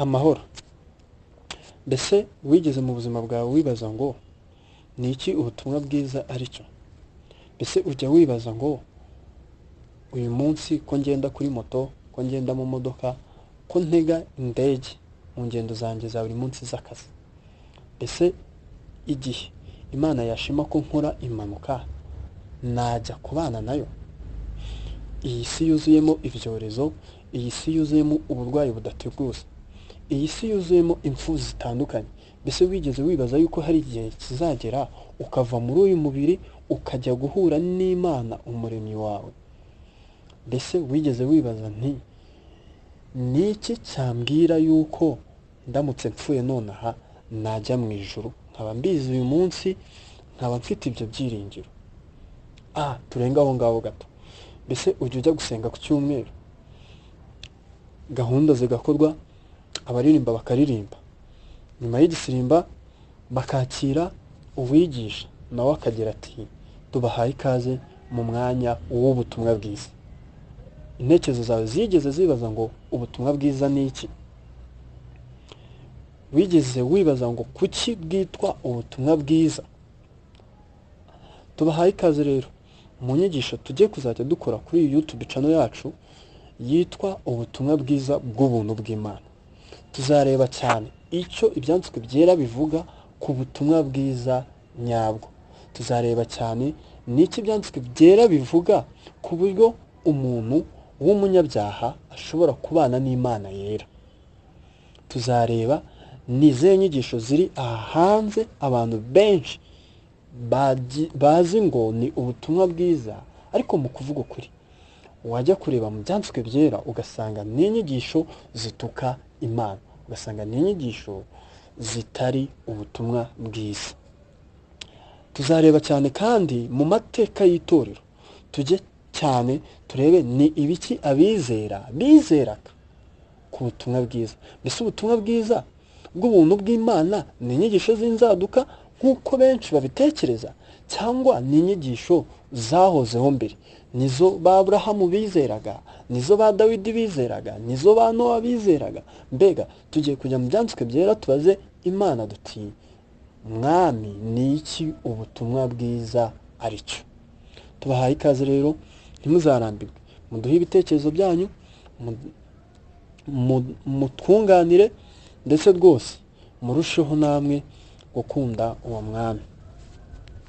amahoro. Mbese wigeze mu buzima bwawe wibaza ngo ni iki ubutumwa bwiza ari cyo? Mbese ujya wibaza ngo uyu munsi ko ngenda kuri moto, ko ngenda mu modoka, ko ntega indege mu ngendo zanjye za buri munsi z'akazi, mbese igihe Imana yashima ko nkora impanuka najya kubana nayo? Iyi si yuzuyemo ibyorezo, iyi si yuzuyemo uburwayi budateguza, iyi si yuzuyemo impfu zitandukanye. Mbese wigeze wibaza yuko hari igihe kizagera ukava muri uyu mubiri ukajya guhura n'Imana umuremyi wawe? Mbese wigeze wibaza nti ni iki cyambwira yuko ndamutse mpfuye nonaha najya mu ijuru, nkaba mbizi uyu munsi, nkaba mfite ibyo byiringiro? Turenga aho ngaho gato. Mbese ujya ujya gusenga ku cyumweru, gahunda zigakorwa, abaririmba bakaririmba, nyuma y'igisirimba bakakira uwigisha, nawe akagira ati tubahaye ikaze mu mwanya w'ubutumwa bwiza. Intekerezo zawe zigeze zibaza ngo ubutumwa bwiza ni iki? Wigeze wibaza ngo kuki bwitwa ubutumwa bwiza? Tubahaye ikaze rero mu nyigisho tugiye kuzajya dukora kuri iyi YouTube channel yacu yitwa ubutumwa bwiza bw'ubuntu bw'Imana. Tuzareba cyane icyo ibyanditswe byera bivuga ku butumwa bwiza nyabwo. Tuzareba cyane n'iki ibyanditswe byera bivuga ku buryo umuntu w'umunyabyaha ashobora kubana n'Imana yera. Tuzareba n'izihe nyigisho ziri hanze abantu benshi bazi ngo ni ubutumwa bwiza, ariko mu kuvuga ukuri wajya kureba mu byanditswe byera ugasanga ni inyigisho zituka Imana, ugasanga ni inyigisho zitari ubutumwa bwiza. Tuzareba cyane kandi mu mateka y'itorero, tujye cyane turebe ni ibiki bizeraga ku butumwa bwiza. Mbese ubutumwa bwiza bw'ubuntu bw'Imana ni inyigisho z'inzaduka nk'uko benshi babitekereza, cyangwa ni inyigisho zahozeho mbere, nizo ba Aburahamu bizeraga, nizo ba Dawidi bizeraga, nizo ba Nowa bizeraga? Mbega tugiye kujya mu byanditswe byera tubaze Imana duti mwami ni iki ubutumwa bwiza ari cyo? Tubahaye ikaze rero, ntimuzarambirwe, muduhe ibitekerezo byanyu, mutwunganire, ndetse rwose murusheho namwe gukunda uwo mwami.